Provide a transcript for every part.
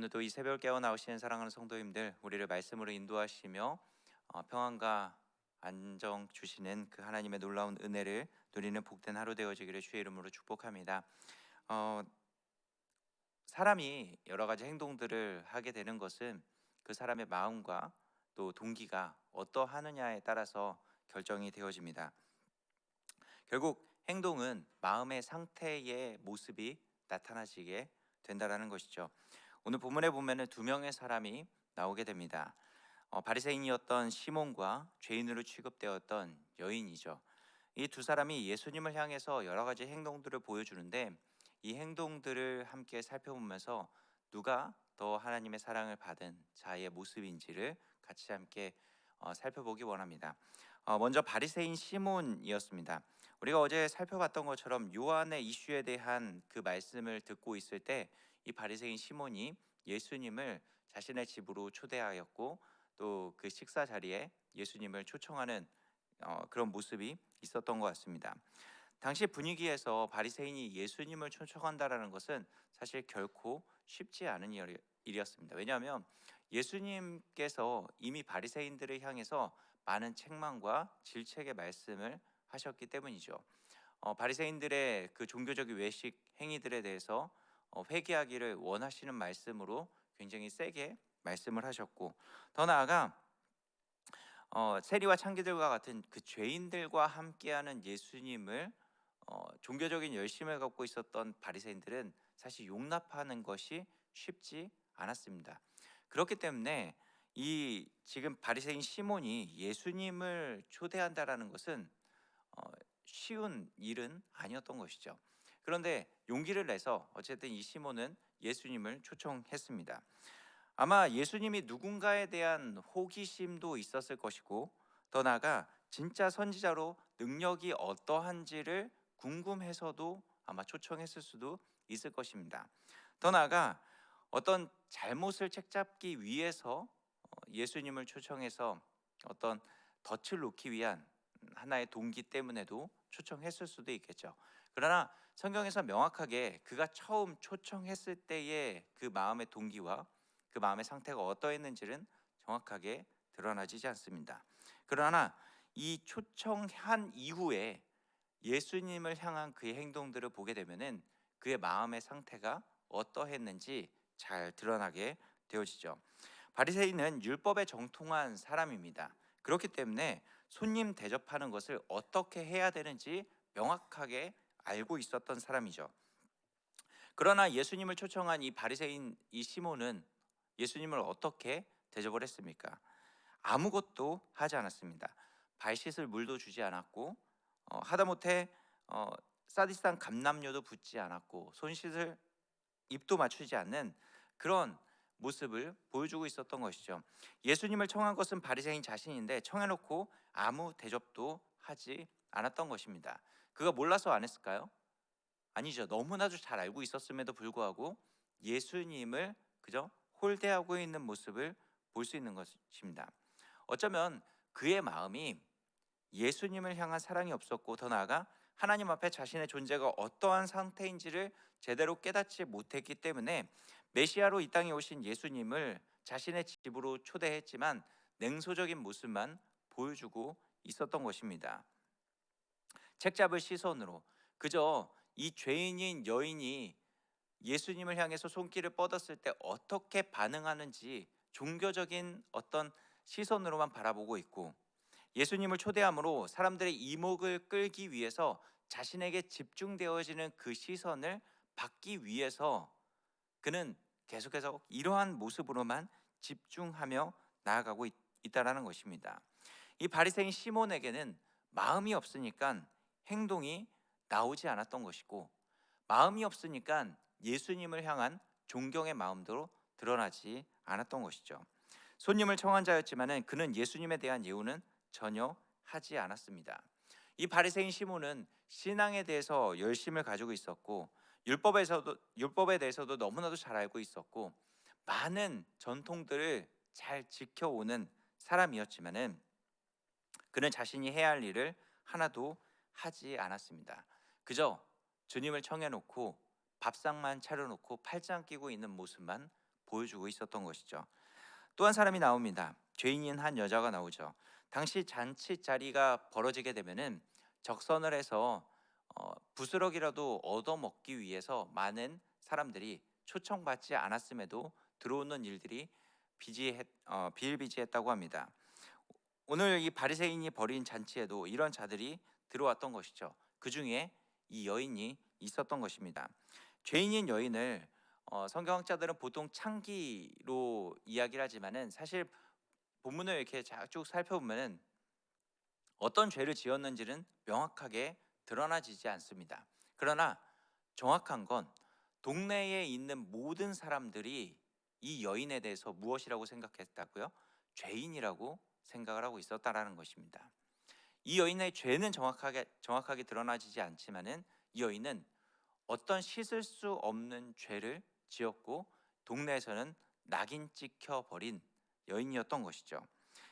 오늘도 이 새벽 깨어 나오시는 사랑하는 성도님들, 우리를 말씀으로 인도하시며 평안과 안정 주시는 그 하나님의 놀라운 은혜를 누리는 복된 하루 되어지기를 주의 이름으로 축복합니다. 어, 사람이 여러 가지 행동들을 하게 되는 것은 그 사람의 마음과 또 동기가 어떠하느냐에 따라서 결정이 되어집니다. 결국 행동은 마음의 상태의 모습이 나타나지게 된다라는 것이죠. 오늘 본문에 보면은 두 명의 사람이 나오게 됩니다. 바리새인이었던 시몬과 죄인으로 취급되었던 여인이죠. 이 두 사람이 예수님을 향해서 여러 가지 행동들을 보여주는데, 이 행동들을 함께 살펴보면서 누가 더 하나님의 사랑을 받은 자의 모습인지를 같이 함께 살펴보기 원합니다. 먼저 바리새인 시몬이었습니다. 우리가 어제 살펴봤던 것처럼 요한의 이슈에 대한 그 말씀을 듣고 있을 때 이 바리새인 시몬이 예수님을 자신의 집으로 초대하였고, 또 그 식사 자리에 예수님을 초청하는 그런 모습이 있었던 것 같습니다. 당시 분위기에서 바리새인이 예수님을 초청한다라는 것은 사실 결코 쉽지 않은 일이었습니다. 왜냐하면 예수님께서 이미 바리새인들을 향해서 많은 책망과 질책의 말씀을 하셨기 때문이죠. 바리새인들의 그 종교적인 외식 행위들에 대해서 회개하기를 원하시는 말씀으로 굉장히 세게 말씀을 하셨고, 더 나아가 세리와 창기들과 같은 그 죄인들과 함께하는 예수님을 종교적인 열심을 갖고 있었던 바리새인들은 사실 용납하는 것이 쉽지 않았습니다. 그렇기 때문에 이 지금 바리새인 시몬이 예수님을 초대한다라는 것은 어, 쉬운 일은 아니었던 것이죠. 그런데 용기를 내서 어쨌든 이 시몬은 예수님을 초청했습니다. 아마 예수님이 누군가에 대한 호기심도 있었을 것이고, 더 나아가 진짜 선지자로 능력이 어떠한지를 궁금해서도 아마 초청했을 수도 있을 것입니다. 더 나아가 어떤 잘못을 책잡기 위해서 예수님을 초청해서 어떤 덫을 놓기 위한 하나의 동기 때문에도 초청했을 수도 있겠죠. 그러나 성경에서 명확하게 그가 처음 초청했을 때의 그 마음의 동기와 그 마음의 상태가 어떠했는지는 정확하게 드러나지 않습니다. 그러나 이 초청한 이후에 예수님을 향한 그의 행동들을 보게 되면은 그의 마음의 상태가 어떠했는지 잘 드러나게 되어지죠. 바리새인은 율법에 정통한 사람입니다. 그렇기 때문에 손님 대접하는 것을 어떻게 해야 되는지 명확하게 알고 있었던 사람이죠. 그러나 예수님을 초청한 이 바리새인 이 시몬은 예수님을 어떻게 대접을 했습니까? 아무것도 하지 않았습니다. 발 씻을 물도 주지 않았고, 하다못해 싸디스한 감람료도 붓지 않았고, 손 씻을 입도 맞추지 않는 그런 모습을 보여주고 있었던 것이죠. 예수님을 청한 것은 바리새인 자신인데 청해놓고 아무 대접도 하지 않았던 것입니다. 그가 몰라서 안 했을까요? 아니죠. 너무나도 잘 알고 있었음에도 불구하고 예수님을 그저 홀대하고 있는 모습을 볼 수 있는 것입니다. 어쩌면 그의 마음이 예수님을 향한 사랑이 없었고, 더 나아가 하나님 앞에 자신의 존재가 어떠한 상태인지를 제대로 깨닫지 못했기 때문에 메시아로 이 땅에 오신 예수님을 자신의 집으로 초대했지만 냉소적인 모습만 보여주고 있었던 것입니다. 책잡을 시선으로 그저 이 죄인인 여인이 예수님을 향해서 손길을 뻗었을 때 어떻게 반응하는지 종교적인 어떤 시선으로만 바라보고 있고, 예수님을 초대함으로 사람들의 이목을 끌기 위해서 자신에게 집중되어지는 그 시선을 받기 위해서 그는 계속해서 이러한 모습으로만 집중하며 나아가고 있다라는 것입니다. 이 바리새인 시몬에게는 마음이 없으니까 행동이 나오지 않았던 것이고, 마음이 없으니까 예수님을 향한 존경의 마음도 드러나지 않았던 것이죠. 손님을 청한 자였지만은 그는 예수님에 대한 예우는 전혀 하지 않았습니다. 이 바리새인 시몬은 신앙에 대해서 열심을 가지고 있었고, 율법에 대해서도 너무나도 잘 알고 있었고, 많은 전통들을 잘 지켜오는 사람이었지만은 그는 자신이 해야 할 일을 하나도 하지 않았습니다. 그저 주님을 청해 놓고 밥상만 차려 놓고 팔짱 끼고 있는 모습만 보여주고 있었던 것이죠. 또 한 사람이 나옵니다. 죄인인 한 여자가 나오죠. 당시 잔치 자리가 벌어지게 되면은 적선을 해서 부스럭이라도 얻어먹기 위해서 많은 사람들이 초청받지 않았음에도 들어오는 일들이 비일비재했다고 합니다. 오늘 이 바리새인이 벌인 잔치에도 이런 자들이 들어왔던 것이죠. 그 중에 이 여인이 있었던 것입니다. 죄인인 여인을 성경학자들은 보통 창기로 이야기를 하지만은 사실 본문을 이렇게 쭉 살펴보면은 어떤 죄를 지었는지는 명확하게 드러나지지 않습니다. 그러나 정확한 건 동네에 있는 모든 사람들이 이 여인에 대해서 무엇이라고 생각했다고요? 죄인이라고 생각을 하고 있었다라는 것입니다. 이 여인의 죄는 정확하게 드러나지지 않지만은 이 여인은 어떤 씻을 수 없는 죄를 지었고 동네에서는 낙인 찍혀 버린 여인이었던 것이죠.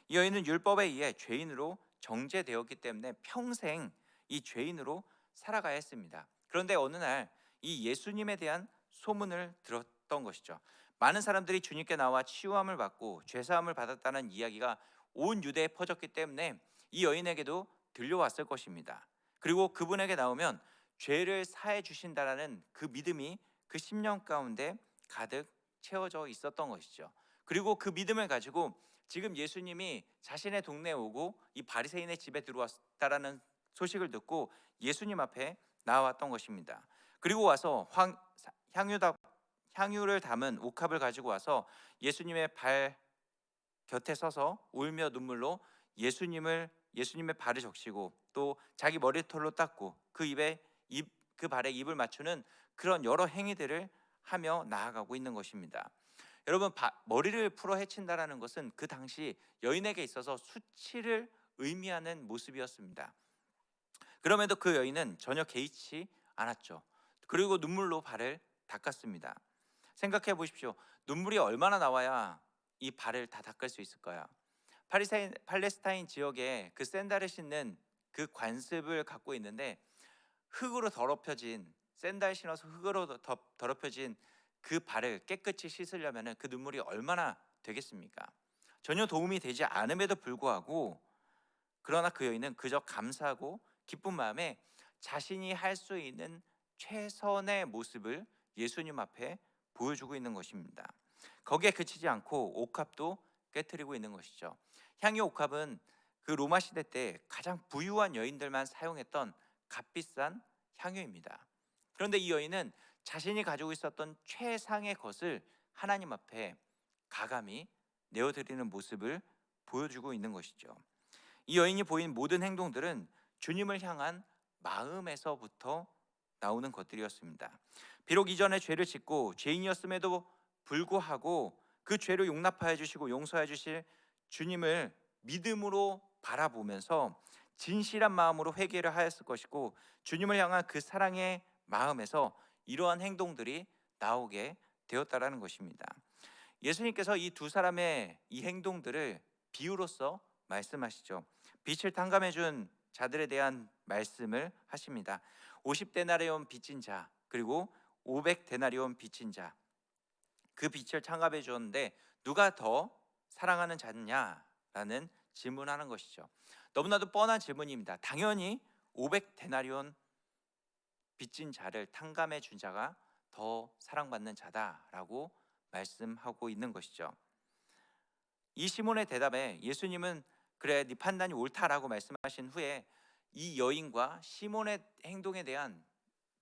이 여인은 율법에 의해 죄인으로 정죄되었기 때문에 평생 이 죄인으로 살아가야 했습니다. 그런데 어느 날 이 예수님에 대한 소문을 들었던 것이죠. 많은 사람들이 주님께 나와 치유함을 받고 죄사함을 받았다는 이야기가 온 유대에 퍼졌기 때문에 이 여인에게도 들려왔을 것입니다. 그리고 그분에게 나오면 죄를 사해 주신다라는 그 믿음이 그 심령 가운데 가득 채워져 있었던 것이죠. 그리고 그 믿음을 가지고 지금 예수님이 자신의 동네에 오고 이 바리새인의 집에 들어왔다라는 소식을 듣고 예수님 앞에 나왔던 것입니다. 그리고 와서 향유를 담은 옥합을 가지고 와서 예수님의 발 곁에 서서 울며 눈물로 예수님의 발을 적시고 또 자기 머리털로 닦고 그 발에 입을 맞추는 그런 여러 행위들을 하며 나아가고 있는 것입니다. 여러분, 머리를 풀어 헤친다라는 것은 그 당시 여인에게 있어서 수치를 의미하는 모습이었습니다. 그럼에도 그 여인은 전혀 개의치 않았죠. 그리고 눈물로 발을 닦았습니다. 생각해 보십시오. 눈물이 얼마나 나와야 이 발을 다 닦을 수 있을까요? 팔레스타인 지역에 그 샌들을 신는 그 관습을 갖고 있는데 흙으로 더럽혀진 샌들 신어서 흙으로 더럽혀진 그 발을 깨끗이 씻으려면 그 눈물이 얼마나 되겠습니까? 전혀 도움이 되지 않음에도 불구하고 그러나 그 여인은 그저 감사하고 기쁜 마음에 자신이 할 수 있는 최선의 모습을 예수님 앞에 보여주고 있는 것입니다. 거기에 그치지 않고 옥합도 깨뜨리고 있는 것이죠. 향유 옥합은 그 로마 시대 때 가장 부유한 여인들만 사용했던 값비싼 향유입니다. 그런데 이 여인은 자신이 가지고 있었던 최상의 것을 하나님 앞에 가감히 내어드리는 모습을 보여주고 있는 것이죠. 이 여인이 보인 모든 행동들은 주님을 향한 마음에서부터 나오는 것들이었습니다. 비록 이전에 죄를 짓고 죄인이었음에도 불구하고 그 죄를 용납하여 주시고 용서해 주실 주님을 믿음으로 바라보면서 진실한 마음으로 회개를 하였을 것이고 주님을 향한 그 사랑의 마음에서 이러한 행동들이 나오게 되었다라는 것입니다. 예수님께서 이 두 사람의 이 행동들을 비유로서 말씀하시죠. 빛을 탕감해 준 자들에 대한 말씀을 하십니다. 50데나리온 빚진 자 그리고 500데나리온 빚진 자, 그 빛을 탕감해 주었는데 누가 더 사랑하는 자냐라는 질문하는 것이죠. 너무나도 뻔한 질문입니다. 당연히 500데나리온 빚진 자를 탕감해 준 자가 더 사랑받는 자다라고 말씀하고 있는 것이죠. 이 시몬의 대답에 예수님은 그래 네 판단이 옳다라고 말씀하신 후에 이 여인과 시몬의 행동에 대한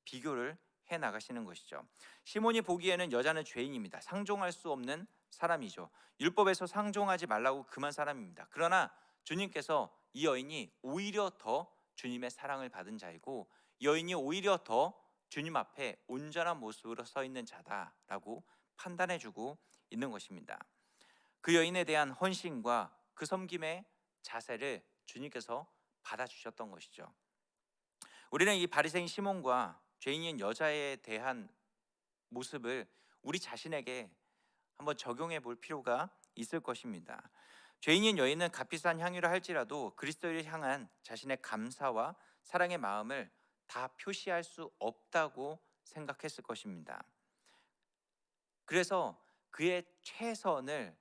비교를 해 나가시는 것이죠. 시몬이 보기에는 여자는 죄인입니다. 상종할 수 없는 사람이죠. 율법에서 상종하지 말라고 금한 사람입니다. 그러나 주님께서 이 여인이 오히려 더 주님의 사랑을 받은 자이고 여인이 오히려 더 주님 앞에 온전한 모습으로 서 있는 자다라고 판단해주고 있는 것입니다. 그 여인에 대한 헌신과 그 섬김의 자세를 주님께서 받아주셨던 것이죠. 우리는 이 바리새인 시몬과 죄인인 여자에 대한 모습을 우리 자신에게 한번 적용해 볼 필요가 있을 것입니다. 죄인인 여인은 값비싼 향유를 할지라도 그리스도를 향한 자신의 감사와 사랑의 마음을 다 표시할 수 없다고 생각했을 것입니다. 그래서 그의 최선을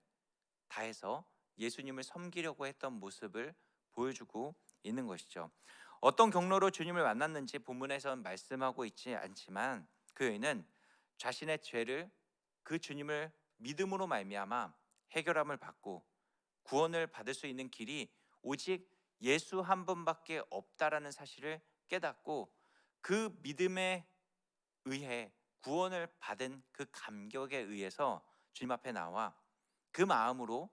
다해서 예수님을 섬기려고 했던 모습을 보여주고 있는 것이죠. 어떤 경로로 주님을 만났는지 본문에서는 말씀하고 있지 않지만 그 여인은 자신의 죄를 그 주님을 믿음으로 말미암아 해결함을 받고 구원을 받을 수 있는 길이 오직 예수 한 분밖에 없다라는 사실을 깨닫고 그 믿음에 의해 구원을 받은 그 감격에 의해서 주님 앞에 나와 그 마음으로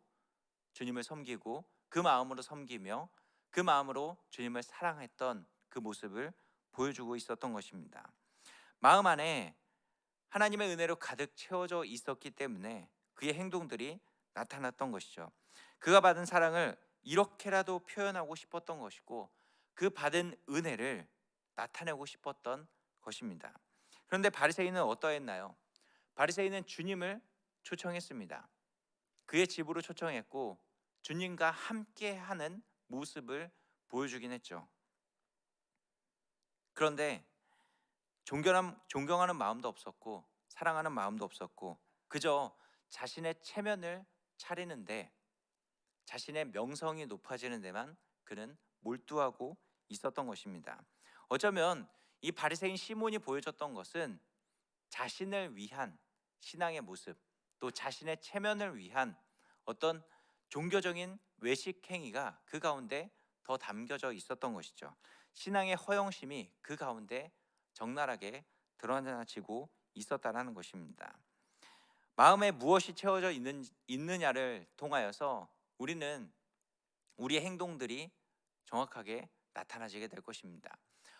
주님을 섬기고 그 마음으로 섬기며 그 마음으로 주님을 사랑했던 그 모습을 보여주고 있었던 것입니다. 마음 안에 하나님의 은혜로 가득 채워져 있었기 때문에 그의 행동들이 나타났던 것이죠. 그가 받은 사랑을 이렇게라도 표현하고 싶었던 것이고 그 받은 은혜를 나타내고 싶었던 것입니다. 그런데 바리새인은 어떠했나요? 바리새인은 주님을 초청했습니다. 그의 집으로 초청했고 주님과 함께하는 모습을 보여주긴 했죠. 그런데 존경하는 마음도 없었고 사랑하는 마음도 없었고 그저 자신의 체면을 차리는데 자신의 명성이 높아지는 데만 그는 몰두하고 있었던 것입니다. 어쩌면 이 바리새인 시몬이 보여줬던 것은 자신을 위한 신앙의 모습, 또 자신의 체면을 위한 어떤 종교적인 외식 행위가 그 가운데 더 담겨져 있었던 것이죠. 신앙의 허영심이 그 가운데 적나라하게 드러나지고 있었다라는 것입니다. 마음에 무엇이 채워져 있느냐를 통하여서 우리는 우리의 행동들이 정확하게 나타나지게 될 것입니다.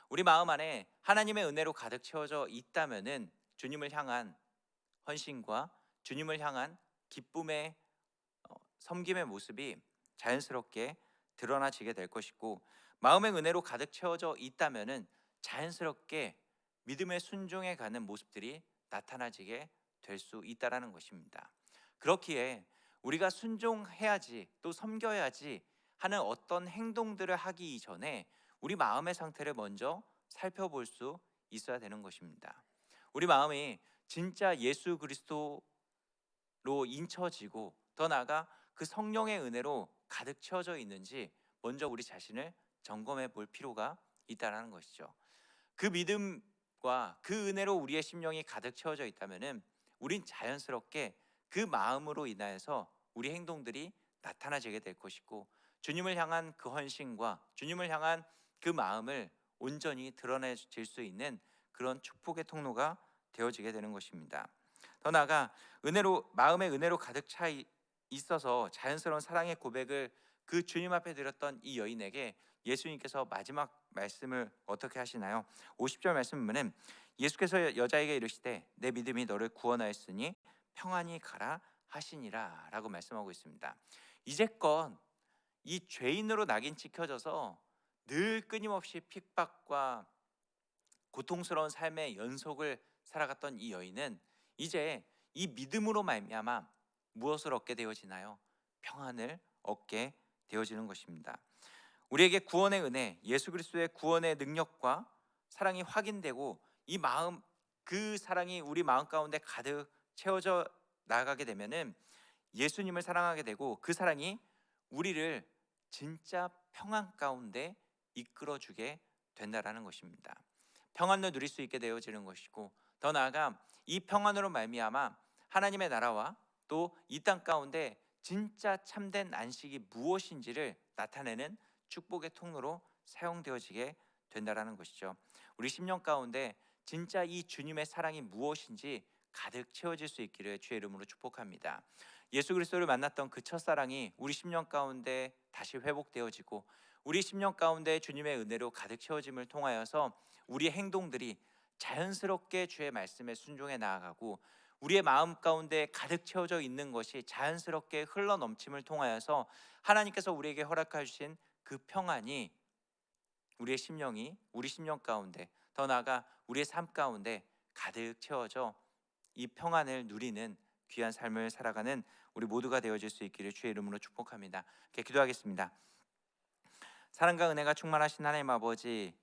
우리 마음 안에 하나님의 은혜로 가득 채워져 있다면은 주님을 향한 헌신과 주님을 향한 기쁨의 섬김의 모습이 자연스럽게 드러나지게 될 것이고 마음의 은혜로 가득 채워져 있다면은 자연스럽게 믿음의 순종해 가는 모습들이 나타나지게 될 수 있다라는 것입니다. 그렇기에 우리가 순종해야지 또 섬겨야지 하는 어떤 행동들을 하기 이전에 우리 마음의 상태를 먼저 살펴볼 수 있어야 되는 것입니다. 우리 마음이 진짜 예수 그리스도로 인쳐지고 더 나아가 그 성령의 은혜로 가득 채워져 있는지 먼저 우리 자신을 점검해 볼 필요가 있다는 것이죠. 그 믿음과 그 은혜로 우리의 심령이 가득 채워져 있다면은 우린 자연스럽게 그 마음으로 인하여서 우리 행동들이 나타나지게 될 것이고 주님을 향한 그 헌신과 주님을 향한 그 마음을 온전히 드러내질 수 있는 그런 축복의 통로가 되어지게 되는 것입니다. 더 나아가 마음의 은혜로 가득 차 있어서 자연스러운 사랑의 고백을 그 주님 앞에 드렸던 이 여인에게 예수님께서 마지막 말씀을 어떻게 하시나요? 50절 말씀 보면 예수께서 여자에게 이르시되 내 믿음이 너를 구원하였으니 평안히 가라 하시니라 라고 말씀하고 있습니다. 이제껏 이 죄인으로 낙인 찍혀져서 늘 끊임없이 핍박과 고통스러운 삶의 연속을 살아갔던 이 여인은 이제 이 믿음으로 말미암아 무엇을 얻게 되어지나요? 평안을 얻게 되어지는 것입니다. 우리에게 구원의 은혜, 예수 그리스도의 구원의 능력과 사랑이 확인되고 이 마음 그 사랑이 우리 마음 가운데 가득 채워져 나가게 되면은 예수님을 사랑하게 되고 그 사랑이 우리를 진짜 평안 가운데 이끌어 주게 된다라는 것입니다. 평안을 누릴 수 있게 되어지는 것이고 더 나아가 이 평안으로 말미암아 하나님의 나라와 또 이 땅 가운데 진짜 참된 안식이 무엇인지를 나타내는 축복의 통로로 사용되어지게 된다라는 것이죠. 우리 심령 가운데 진짜 이 주님의 사랑이 무엇인지 가득 채워질 수 있기를 주의 이름으로 축복합니다. 예수 그리스도를 만났던 그 첫사랑이 우리 심령 가운데 다시 회복되어지고 우리 심령 가운데 주님의 은혜로 가득 채워짐을 통하여서 우리의 행동들이 자연스럽게 주의 말씀에 순종해 나아가고 우리의 마음 가운데 가득 채워져 있는 것이 자연스럽게 흘러넘침을 통하여서 하나님께서 우리에게 허락해 주신 그 평안이 우리 심령 가운데 더 나아가 우리의 삶 가운데 가득 채워져 이 평안을 누리는 귀한 삶을 살아가는 우리 모두가 되어질 수 있기를 주의 이름으로 축복합니다. 이렇게 기도하겠습니다. 사랑과 은혜가 충만하신 하나님 아버지,